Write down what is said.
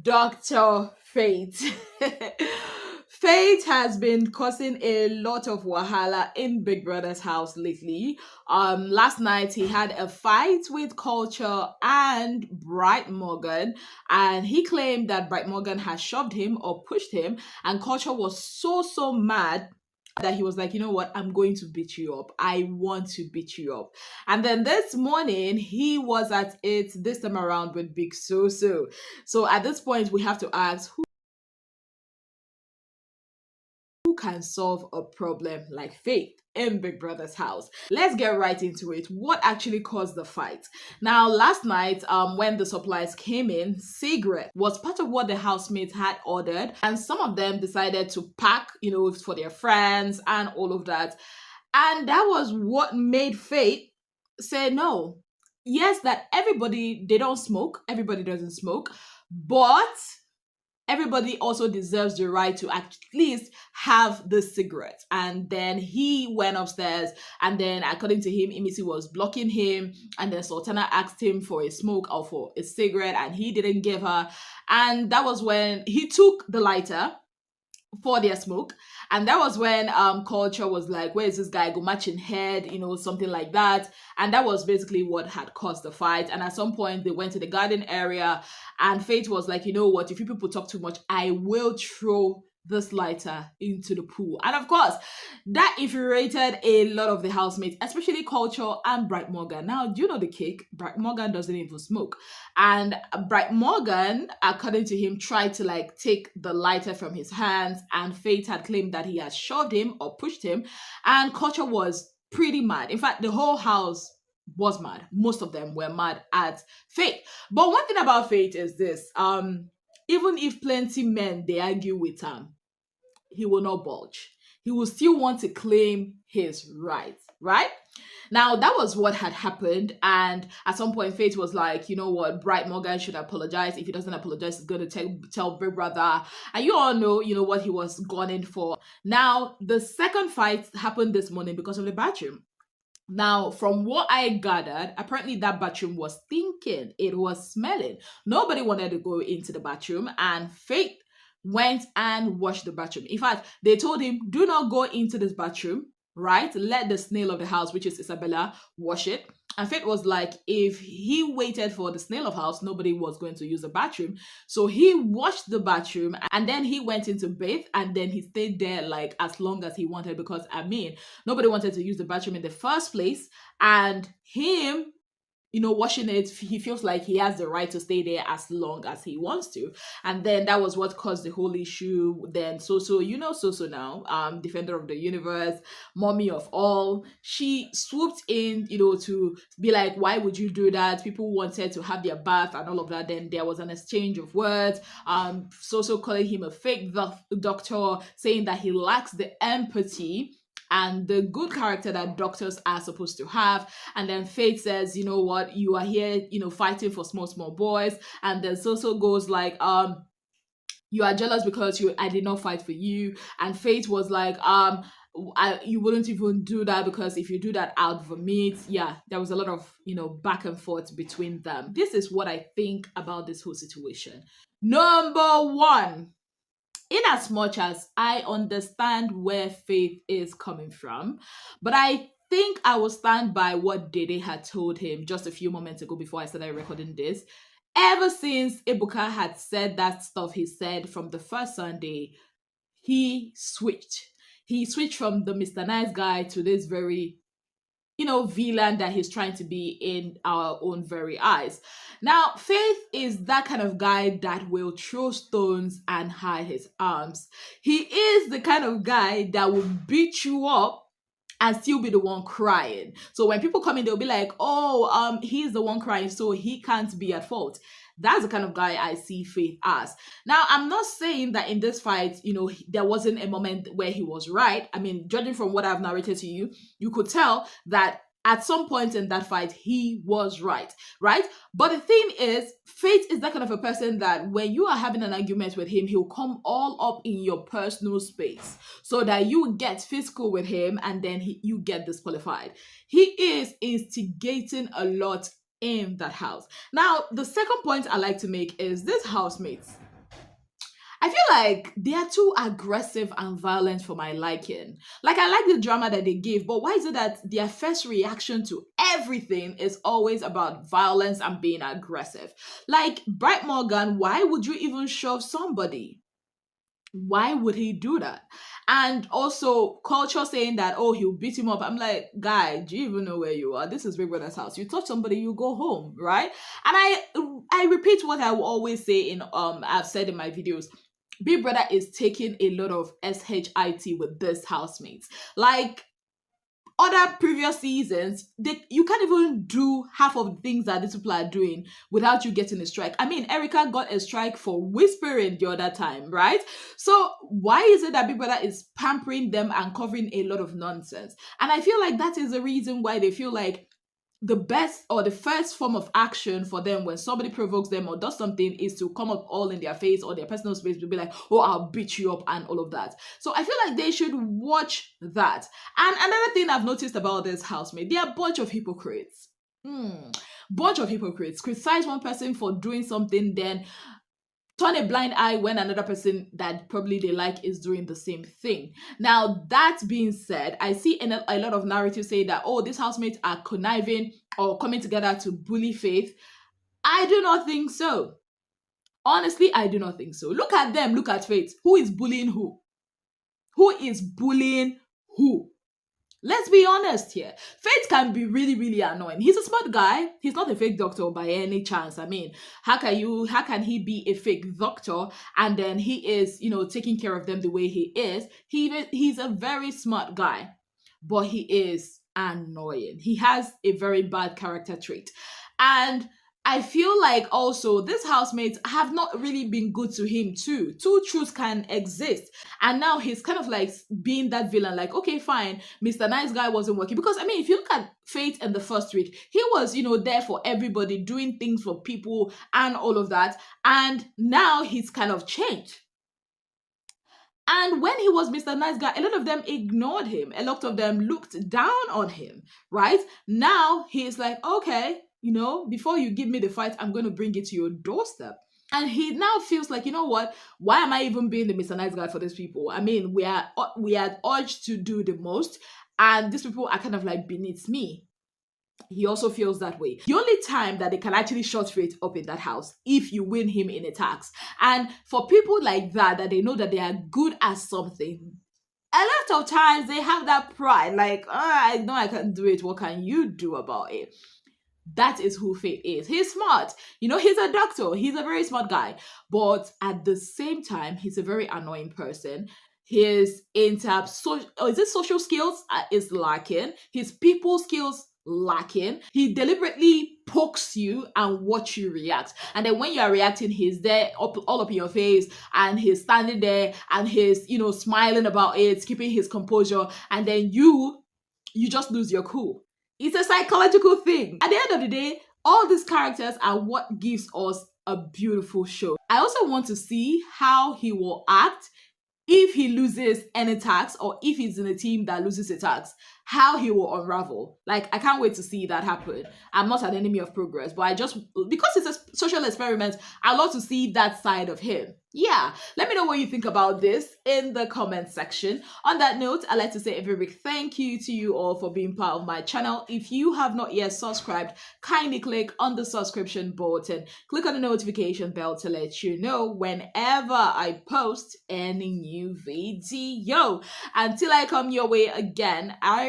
Dr. Fate. Fate has been causing a lot of wahala in Big Brother's house lately. Last night he had a fight with Culture and Bright Morgan, and he claimed that Bright Morgan had shoved him or pushed him, and Culture was so mad that he was like, you know what, I'm going to beat you up. I want to beat you up. And then this morning, he was at it this time around with Big So. So at this point, we have to ask who can solve a problem like Faith in Big Brother's house. Let's get right into it. What actually caused the fight? Now, last night, when the supplies came in, cigarette was part of what the housemates had ordered, and some of them decided to pack, for their friends and all of that. And that was what made Faith say no. Yes, that everybody, they don't smoke, everybody doesn't smoke, but everybody also deserves the right to at least have the cigarette. And then he went upstairs, and then according to him, Imisi was blocking him, and then Sultana asked him for a smoke or for a cigarette, and he didn't give her. And that was when he took the lighter for their smoke, and that was when Culture was like, where is this guy, go matching head, something like that. And that was basically what had caused the fight. And at some point they went to the garden area, and Faith was like, you know what, if you people talk too much, I will throw this lighter into the pool. And of course, that infuriated a lot of the housemates, especially Culture and Bright Morgan. Now, do you know the kick? Bright Morgan doesn't even smoke. And Bright Morgan, according to him, tried to take the lighter from his hands, and Faith had claimed that he had shoved him or pushed him, and Culture was pretty mad. In fact, the whole house was mad. Most of them were mad at Faith. But one thing about Faith is this: even if plenty men they argue with him, he will not budge. He will still want to claim his rights, right? Now, that was what had happened. And at some point, Faith was like, you know what, Bright Morgan should apologize. If he doesn't apologize, he's going to tell Big Brother. And you all know, what he was gunning for. Now, the second fight happened this morning because of the bathroom. Now, from what I gathered, apparently that bathroom was stinking. It was smelling. Nobody wanted to go into the bathroom, and Faith went and washed the bathroom. In fact, they told him, do not go into this bathroom, right? Let the snail of the house, which is Isabella, wash it. And Faith was like, if he waited for the snail of house, nobody was going to use the bathroom. So he washed the bathroom, and then he went into bathe, and then he stayed there as long as he wanted, because nobody wanted to use the bathroom in the first place. And him, washing it, he feels like he has the right to stay there as long as he wants to. And then that was what caused the whole issue. Then So now, defender of the universe, mommy of all, she swooped in, to be like, why would you do that? People wanted to have their bath and all of that. Then there was an exchange of words. So calling him a fake doctor, saying that he lacks the empathy and the good character that doctors are supposed to have. And then Faith says, you know what, you are here, fighting for small boys. And then So goes like, you are jealous because I did not fight for you. And Faith was like, you wouldn't even do that, because if you do that, I'd vomit. Yeah, there was a lot of, back and forth between them. This is what I think about this whole situation. Number one, in as much as I understand where Faith is coming from, but I think I will stand by what Dede had told him just a few moments ago before I started recording this. Ever since Ebuka had said that stuff he said from the first Sunday, he switched. He switched from the Mr. Nice Guy to this very villain that he's trying to be in our own very eyes. Now, Faith is that kind of guy that will throw stones and hide his arms. He is the kind of guy that will beat you up and still be the one crying. So when people come in, they'll be like, oh, he's the one crying, so he can't be at fault. That's the kind of guy I see Faith as. Now, I'm not saying that in this fight, there wasn't a moment where he was right. I mean, judging from what I've narrated to you, you could tell that at some point in that fight, he was right? But the thing is, Faith is that kind of a person that when you are having an argument with him, he'll come all up in your personal space so that you get physical with him, and then you get disqualified. He is instigating a lot in that house. Now, the second point I like to make is these housemates. I feel like they are too aggressive and violent for my liking. Like, I like the drama that they give, but why is it that their first reaction to everything is always about violence and being aggressive? Like, Bright Morgan, why would you even shove somebody? Why would he do that? And also culture saying that, oh, he'll beat him up. I'm like, guy, do you even know where you are? This is Big Brother's house. You touch somebody, you go home, right? And I repeat what I will always say in I've said in my videos. Big Brother is taking a lot of shit with this housemates. Like, other previous seasons, you can't even do half of the things that these people are doing without you getting a strike. I mean, Erica got a strike for whispering the other time, right? So why is it that Big Brother is pampering them and covering a lot of nonsense? And I feel like that is the reason why they feel like the best or the first form of action for them when somebody provokes them or does something is to come up all in their face or their personal space to be like, oh, I'll beat you up and all of that. So I feel like they should watch that. And another thing I've noticed about this housemate, they are a bunch of hypocrites. Bunch of hypocrites. Criticize one person for doing something, then turn a blind eye when another person that probably they like is doing the same thing. Now, that being said, I see a lot of narratives say that, oh, these housemates are conniving or coming together to bully Faith. I do not think so. Honestly, I do not think so. Look at them. Look at Faith. Who is bullying who? Who is bullying who? Let's be honest here. Faith can be really, really annoying. He's a smart guy. He's not a fake doctor by any chance. I mean, how can he be a fake doctor and then he is, taking care of them the way he is? He's a very smart guy, but he is annoying. He has a very bad character trait. And I feel like also these housemates have not really been good to him too. Two truths can exist. And now he's kind of like being that villain, like, okay, fine, Mr. Nice Guy wasn't working. Because I mean, if you look at Faith in the first week, he was, there for everybody, doing things for people and all of that. And now he's kind of changed. And when he was Mr. Nice Guy, a lot of them ignored him. A lot of them looked down on him, right? Now he's like, okay, before you give me the fight, I'm going to bring it to your doorstep. And he now feels like, you know what? Why am I even being the Mr. Nice Guy for these people? I mean, we are urged to do the most, and these people are kind of like beneath me. He also feels that way. The only time that they can actually shut Faith up in that house, if you win him in attacks. And for people like that they know that they are good at something, a lot of times they have that pride, like, I know I can do it. What can you do about it? That is who Faith is. He's smart. He's a doctor. He's a very smart guy. But at the same time, he's a very annoying person. His social skills is lacking. His people skills lacking. He deliberately pokes you and watch you react. And then when you are reacting, he's there all up in your face and he's standing there and he's, smiling about it, keeping his composure. And then you just lose your cool. It's a psychological thing. At the end of the day, all these characters are what gives us a beautiful show. I also want to see how he will act if he loses any tax or if he's in a team that loses a tax, how he will unravel. Like, I can't wait to see that happen. I'm not an enemy of progress, but because it's a social experiment, I love to see that side of him. Yeah, let me know what you think about this in the comment section. On that note, I'd like to say a very big thank you to you all for being part of my channel. If you have not yet subscribed, kindly click on the subscription button. Click on the notification bell to let you know whenever I post any new video. Until I come your way again, I